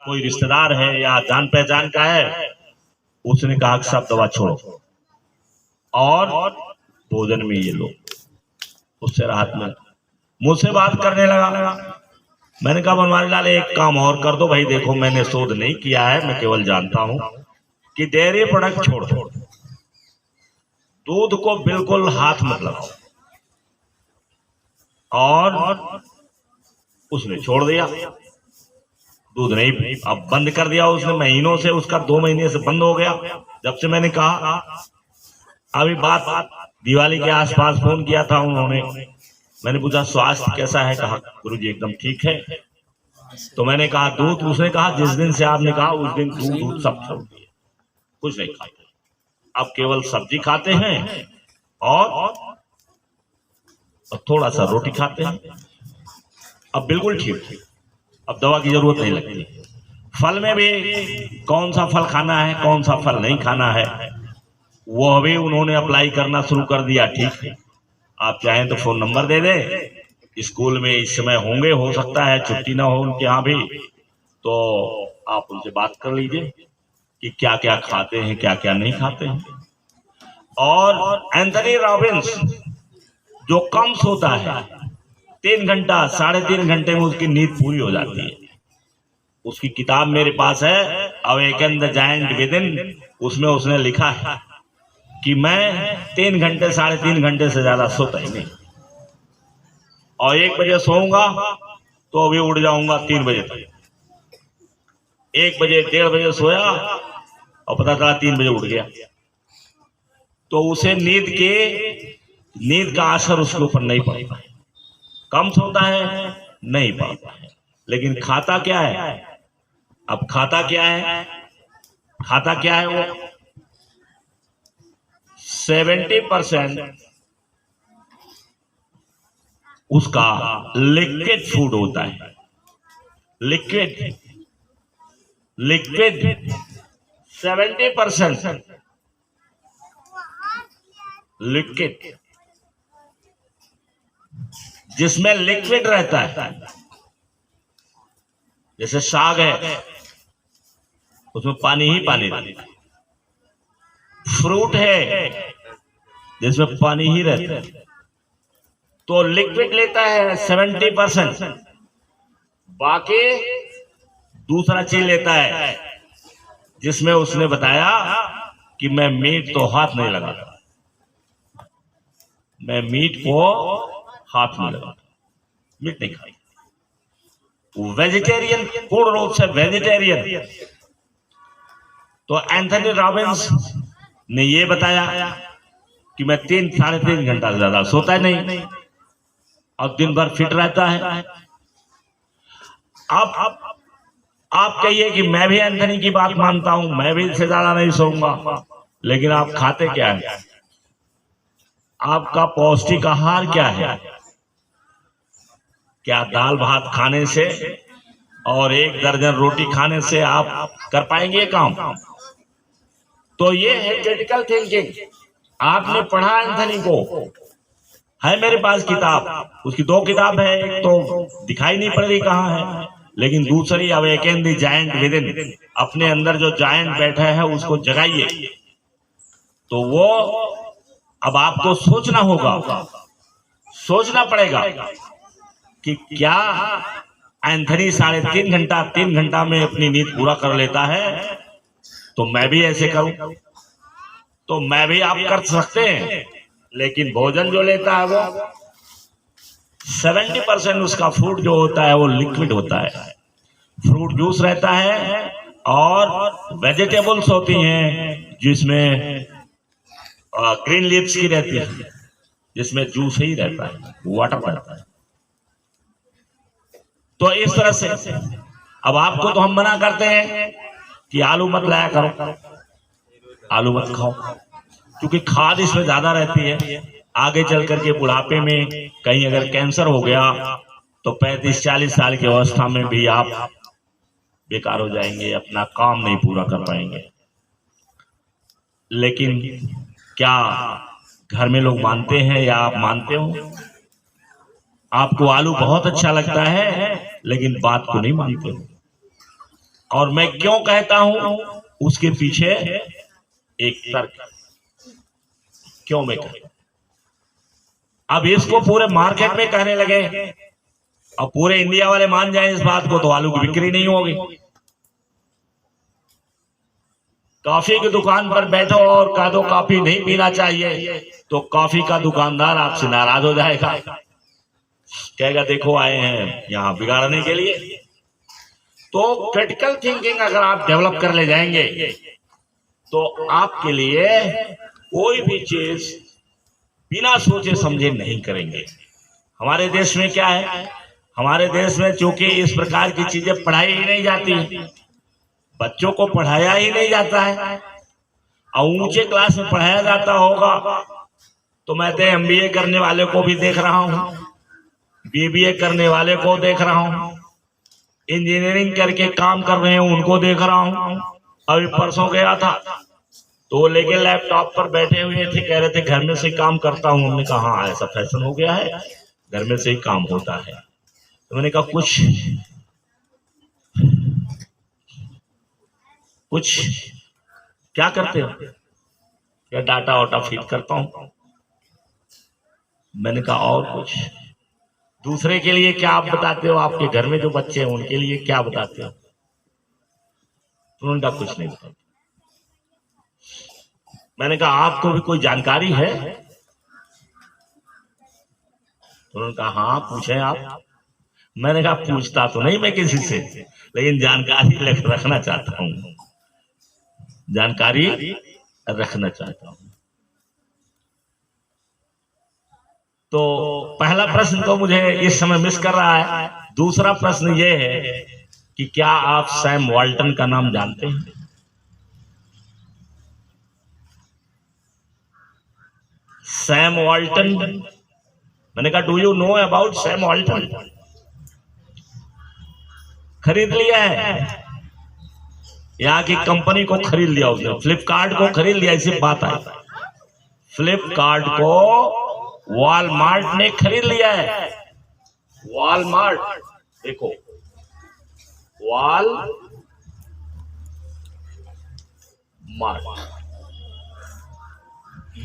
कोई रिश्तेदार है या जान पहचान का है, उसने कहा कि सब दवा छोड़ो और भोजन में ये लो, उससे राहत मिल। मुझसे बात करने लगा। मैंने कहा बनवारी लाल एक काम और कर दो भाई, देखो मैंने शोध नहीं किया है, मैं केवल जानता हूं कि डेयरी प्रोडक्ट छोड़ दो, दूध को बिल्कुल हाथ मत लगाओ। और उसने छोड़ दिया, दूध नहीं, अब बंद कर दिया उसने महीनों से, उसका 2 महीने से बंद हो गया। जब से मैंने कहा, अभी बात दिवाली के आसपास फोन किया था उन्होंने, मैंने पूछा स्वास्थ्य कैसा है, कहा गुरुजी एकदम ठीक है। तो मैंने कहा दूध, उसने कहा जिस दिन से आपने कहा उस दिन दूध सब छोड़ दिए, कुछ नहीं खाते, अब केवल सब्जी खाते हैं और थोड़ा सा रोटी खाते हैं, अब बिल्कुल ठीक, अब दवा की जरूरत नहीं लगती। फल में भी कौन सा फल खाना है कौन सा फल नहीं खाना है वो अभी उन्होंने अप्लाई करना शुरू कर दिया। ठीक है, आप चाहें तो फोन नंबर दे दें, स्कूल में इस समय होंगे, हो सकता है छुट्टी ना हो उनके यहाँ भी, तो आप उनसे बात कर लीजिए कि क्या क्या खाते हैं क्या क्या नहीं खाते हैं। और एंथनी रॉबिन्स जो कम सोता है, 3 घंटा 3.5 घंटे में उसकी नींद पूरी हो जाती है। उसकी किताब मेरे पास है, awaken the giant with in, उसमें उसने लिखा है कि मैं 3 घंटे 3.5 घंटे से ज्यादा सोता ही नहीं, और 1 बजे सोऊंगा तो अभी उठ जाऊंगा 3 बजे तक। 1 बजे 1:30 बजे सोया और पता चला 3 बजे उठ गया। तो उसे नींद का असर उसके ऊपर नहीं पड़ता है, कम सोता है नहीं पड़ता है। लेकिन खाता क्या है, अब खाता क्या है वो 70% उसका लिक्विड फूड होता है। लिक्विड 70% लिक्विड, जिसमें लिक्विड रहता है। जैसे साग है, उसमें पानी ही पानी रहता है। फ्रूट है जिसमें पानी ही रहता है। तो लिक्विड लेता है 70%, बाकी दूसरा चीज लेता है जिसमें उसने बताया कि मैं मीट तो हाथ नहीं लगाता, मैं मीट को हाथ नहीं लगाता, मीट नहीं खाई, वेजिटेरियन, पूर्ण रूप से वेजिटेरियन। तो एंथनी रॉबिन्स ने ये बताया कि मैं 3-3.5 घंटा से ज्यादा सोता ही नहीं और दिन भर फिट रहता है। अब आप कहिए कि मैं भी एंथनी की बात मानता हूं, मैं भी इससे ज्यादा नहीं सोऊंगा, लेकिन आप खाते क्या है, आपका पौष्टिक आहार क्या है? क्या दाल भात खाने से और 1 दर्जन रोटी खाने से आप कर पाएंगे काम? तो ये है क्रिटिकल थिंकिंग। आपने पढ़ा एंथनी को, है मेरे पास किताब, उसकी 2 किताब है, एक तो दिखाई नहीं पड़ रही कहाँ है, लेकिन दूसरी awaken the giant with in, अपने अंदर जो जायंट बैठा है उसको जगाइए। तो वो अब आपको सोचना होगा, सोचना पड़ेगा कि क्या एंथनी 3 घंटा में अपनी नींद पूरा कर लेता है, तो मैं भी ऐसे करूं, तो मैं भी आप कर सकते हैं। लेकिन भोजन जो लेता है वो 70% उसका फूड जो होता है वो लिक्विड होता है, फ्रूट जूस रहता है और वेजिटेबल्स होती हैं जिसमें ग्रीन लीव्स की रहती है, जिसमें जूस ही रहता है, वाटर रहता है। तो इस तरह से अब आपको तो हम मना करते हैं कि आलू मत लाया करो, आलू मत खाओ, क्योंकि खाद इसमें ज्यादा रहती है। आगे चल करके बुढ़ापे में कहीं अगर कैंसर हो गया तो 35-40 साल की अवस्था में भी आप बेकार हो जाएंगे, अपना काम नहीं पूरा कर पाएंगे। लेकिन क्या घर में लोग मानते हैं या आप मानते हो? आपको आलू बहुत अच्छा लगता है लेकिन बात को नहीं मानते हो। और मैं क्यों कहता हूं उसके पीछे एक तर्क, क्यों मैं कहता। अब इसको पूरे मार्केट में कहने लगे और पूरे इंडिया वाले मान जाए इस बात को तो आलू की बिक्री नहीं होगी। कॉफी की दुकान पर बैठो और कह दो कॉफी नहीं पीना चाहिए तो कॉफी का दुकानदार आपसे नाराज हो जाएगा, कहेगा देखो आए हैं यहां बिगाड़ने के लिए। तो क्रिटिकल थिंकिंग अगर आप डेवलप कर ले जाएंगे तो आपके लिए कोई भी चीज बिना सोचे समझे नहीं करेंगे। हमारे देश में क्या है, हमारे देश में चूंकि इस प्रकार की चीजें पढ़ाई ही नहीं जाती, बच्चों को पढ़ाया ही नहीं जाता है, और ऊंचे क्लास में पढ़ाया जाता होगा तो मैं तो एमबीए करने वाले को भी देख रहा हूं, बीबीए करने वाले को देख रहा हूं, इंजीनियरिंग करके काम कर रहे हैं उनको देख रहा हूं। अभी परसों गया था तो लेके लैपटॉप पर बैठे हुए थे, कह रहे थे घर में से काम करता हूं। हमने कहा हाँ ऐसा फैशन हो गया है, घर में से ही काम होता है। तो मैंने कहा कुछ क्या करते हो? क्या डाटा वाटा फीड करता हूं। मैंने कहा और कुछ दूसरे के लिए क्या आप बताते हो, आपके घर में जो बच्चे हैं उनके लिए क्या बताते हो? उन्होंने कहा कुछ नहीं बताते। मैंने कहा आपको भी कोई जानकारी है? उन्होंने कहा हाँ पूछे आप। मैंने कहा पूछता तो नहीं मैं किसी से, लेकिन जानकारी रखना चाहता हूं, जानकारी रखना चाहता हूं। तो पहला प्रश्न तो मुझे इस समय मिस कर रहा है। दूसरा प्रश्न ये है कि क्या आप सैम वाल्टन का नाम जानते हैं? सैम वाल्टन, मैंने कहा do you know about Sam Walton? खरीद लिया है, यहाँ की कंपनी को खरीद लिया उसने, फ्लिपकार्ट को खरीद लिया। इसी बात आई, फ्लिपकार्ट को वॉलमार्ट ने खरीद लिया है। वॉलमार्ट देखो, वॉलमार्ट,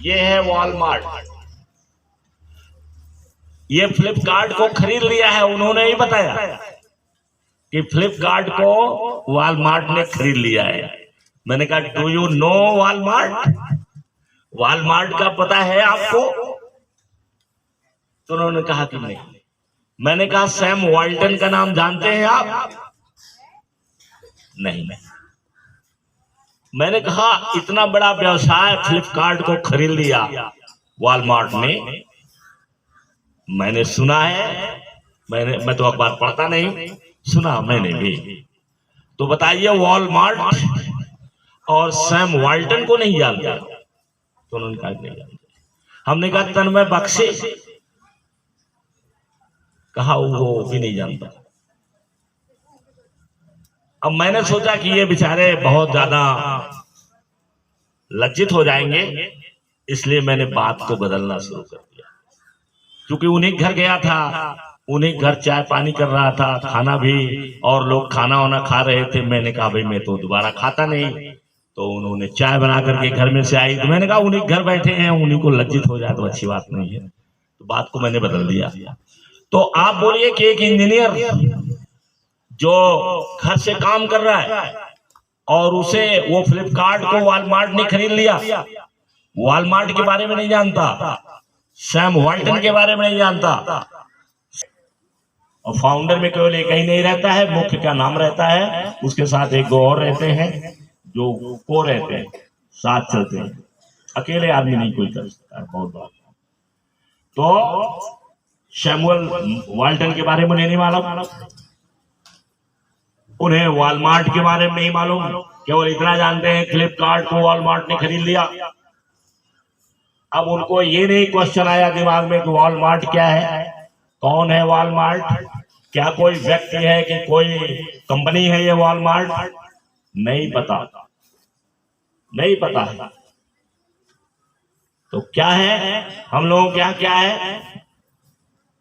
ये है वॉलमार्ट, ये फ्लिपकार्ट को खरीद लिया है। उन्होंने ही बताया कि फ्लिपकार्ट को वॉलमार्ट ने खरीद लिया है। मैंने कहा do you know Walmart? Walmart का पता है आपको? तो उन्होंने कहा कि नहीं। मैंने कहा सैम वाल्टन का नाम जानते हैं आप? नहीं। मैंने कहा इतना बड़ा व्यवसाय फ्लिपकार्ट को खरीद लिया वॉलमार्ट ने, मैंने सुना है, मैं तो अखबार पढ़ता नहीं, सुना मैंने भी। तो बताइए वॉलमार्ट और सैम वाल्टन को नहीं जानता? तो उन्होंने कहा नहीं जानते। हमने कहा तन्मय बख्शी? कहा वो भी नहीं जानता। अब मैंने सोचा कि ये बेचारे बहुत ज्यादा लज्जित हो जाएंगे, इसलिए मैंने बात को बदलना शुरू कर दिया। क्योंकि उन्हीं घर गया था, उन्हीं घर चाय पानी कर रहा था, खाना भी, और लोग खाना वाना खा रहे थे। मैंने कहा भाई मैं तो दोबारा खाता नहीं। तो उन्होंने चाय बना करके घर में से आई, तो मैंने कहा उन्हीं घर बैठे हैं, उन्हीं को लज्जित हो जाए तो अच्छी बात नहीं है। तो बात को मैंने बदल दिया। तो आप बोलिए कि एक इंजीनियर जो घर से काम कर रहा है और उसे वो फ्लिपकार्ट को वॉलमार्ट ने खरीद लिया, वॉलमार्ट के बारे में नहीं जानता, सैम वाल्टन के बारे में नहीं जानता, और फाउंडर में केवल एक ही नहीं रहता है, मुख्य का नाम रहता है, उसके साथ एक दो और रहते हैं जो को रहते हैं, साथ चलते हैं। अकेले आदमी नहीं कोई कर सकता है, बहुत बात। तो सैमुअल वाल्टन के बारे में नहीं मालूम, उन्हें वॉलमार्ट के बारे में नहीं मालूम, केवल इतना जानते हैं फ्लिपकार्ट को वॉलमार्ट ने खरीद लिया। अब उनको ये नहीं क्वेश्चन आया दिमाग में कि वॉलमार्ट क्या है, कौन है वॉलमार्ट, क्या कोई व्यक्ति है कि कोई कंपनी है ये वॉलमार्ट? नहीं पता, नहीं पता है। तो क्या है हम लोगों क्या क्या है?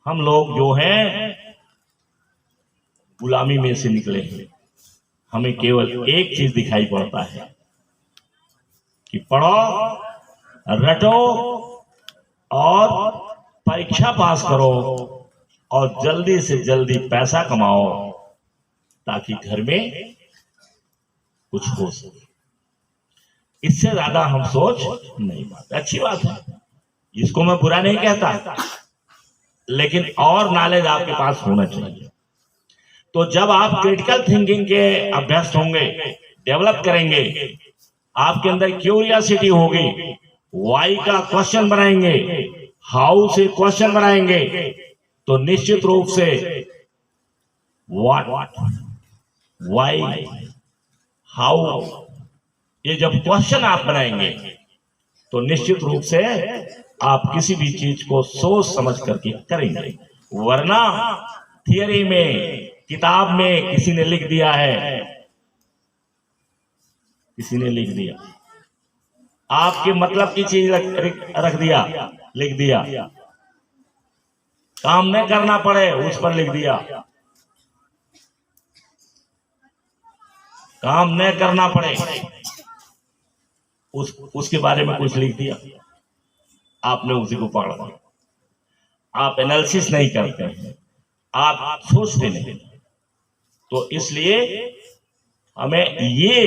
हम लोग जो हैं गुलामी में से निकले हैं, हमें केवल एक चीज दिखाई पड़ता है कि पढ़ो, रटो और परीक्षा पास करो और जल्दी से जल्दी पैसा कमाओ ताकि घर में कुछ हो सके। इससे ज्यादा हम सोच नहीं पाते। अच्छी बात है, इसको मैं बुरा नहीं कहता, लेकिन और नॉलेज आपके पास होना चाहिए। तो जब आप क्रिटिकल थिंकिंग के अभ्यस्त होंगे, डेवलप करेंगे, आपके अंदर क्यूरियोसिटी होगी, वाई का क्वेश्चन बनाएंगे, हाउ से क्वेश्चन बनाएंगे, तो निश्चित रूप से व्हाट, वाई, हाउ, ये जब क्वेश्चन आप बनाएंगे तो निश्चित रूप से आप किसी भी चीज को सोच समझ करके करेंगे। वरना थियरी में, किताब में किसी ने लिख दिया है, किसी ने लिख दिया, आपके मतलब की चीज रख दिया, लिख दिया, काम नहीं करना पड़े उस पर लिख दिया, काम नहीं करना पड़े उसके बारे में कुछ लिख दिया, आपने उसी को पकड़ लिया। आप एनालिसिस नहीं करते हैं, आप सोचते नहीं। तो इसलिए हमें ये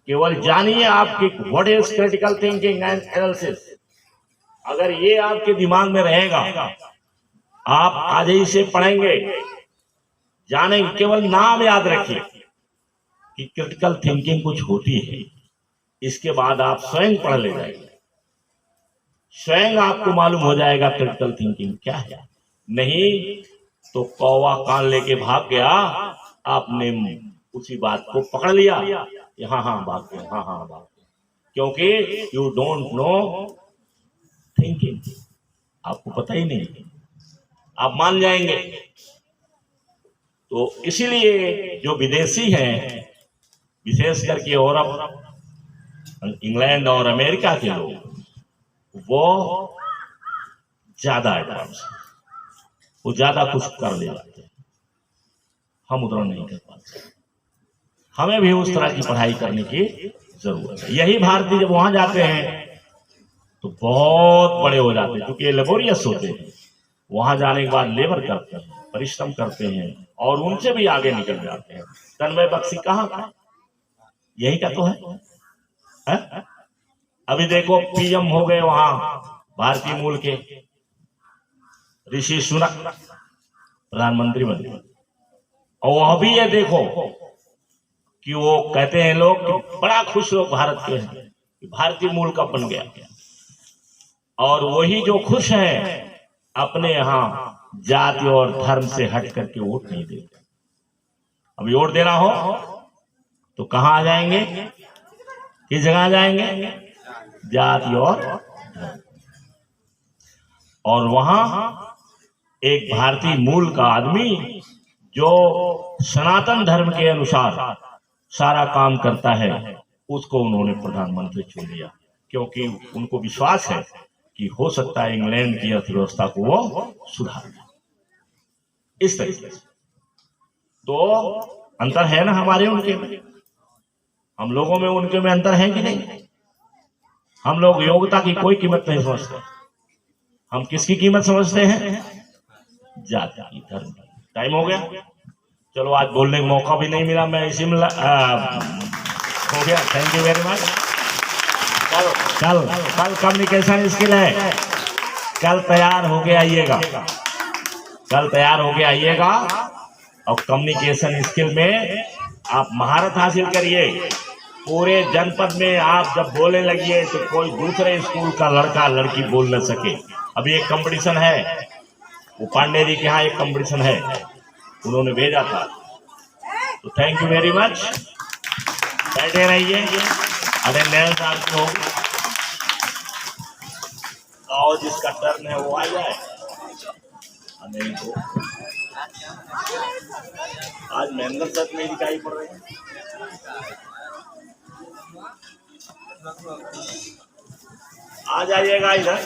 केवल जानिए आपकी what is critical thinking and analysis. अगर ये आपके दिमाग में रहेगा, आप आज ही से पढ़ेंगे, जानेंगे, केवल नाम याद रखिए कि क्रिटिकल थिंकिंग कुछ होती है। इसके बाद आप स्वयं पढ़ ले जाएंगे, स्वयं आपको मालूम हो जाएगा क्रिटिकल थिंकिंग क्या है। नहीं तो कौवा कान लेके भाग गया, आपने उसी बात को पकड़ लिया, हाँ भाग गया, हाँ भाग गया, क्योंकि यू डोंट नो थिंकिंग, आपको पता ही नहीं, आप मान जाएंगे। तो इसीलिए जो विदेशी हैं, विशेष करके यूरोप, इंग्लैंड और अमेरिका के लोग, वो ज्यादा एडवांस, वो ज्यादा कुछ कर ले जाते हैं, हम उतना नहीं कर पाते। हमें भी उस तरह की पढ़ाई करने की जरूरत है। यही भारतीय जब वहां जाते हैं तो बहुत बड़े हो जाते हैं, क्योंकि ये लेबोरियस होते हैं। वहां जाने के बाद लेबर करते हैं, परिश्रम करते हैं और उनसे भी आगे निकल जाते हैं। तन्मय बख्शी कहाँ का, यही का तो है? अभी देखो पीएम हो गए वहां भारतीय मूल के, ऋषि सुनक प्रधानमंत्री बन गए। और अभी ये देखो कि वो कहते हैं लोग कि बड़ा खुश लोग भारत के हैं कि भारतीय मूल का बन गया। और वही जो खुश है अपने यहां जाति और धर्म से हट करके वोट नहीं देते। अभी वोट देना हो तो कहां आ जाएंगे, किस जगह आ जाएंगे, जाति और धर्म। और वहां एक भारतीय मूल का आदमी जो सनातन धर्म के अनुसार सारा काम करता है, उसको उन्होंने प्रधानमंत्री चुन लिया, क्योंकि उनको विश्वास है कि हो सकता है इंग्लैंड की अर्थव्यवस्था को वो सुधार। इस तरीके से तो अंतर है ना हमारे उनके में, हम लोगों में उनके में अंतर है कि नहीं? हम लोग योग्यता की कोई कीमत नहीं समझते, हम किसकी कीमत समझते हैं, जाति की, धर्म की। टाइम हो गया, चलो आज बोलने का मौका भी नहीं मिला, मैं इसी में हो गया। Thank you very much. कल कम्युनिकेशन स्किल है, कल तैयार होके आइएगा, कल तैयार होके आइएगा और कम्युनिकेशन स्किल में आप महारत हासिल करिए। पूरे जनपद में आप जब बोलने लगिए तो कोई दूसरे स्कूल का लड़का लड़की बोल न सके। अभी एक कंपटीशन है, वो पांडे जी के यहाँ एक कंपटीशन है, उन्होंने भेजा था। तो थैंक यू वेरी मच, बैठे रहिए, अटेंडेंस आपको और जिसका टर्न है वो आ जाए। नहीं तो आज मेहनत तक नहीं दिखाई पड़ रही, आ जाइएगा इधर।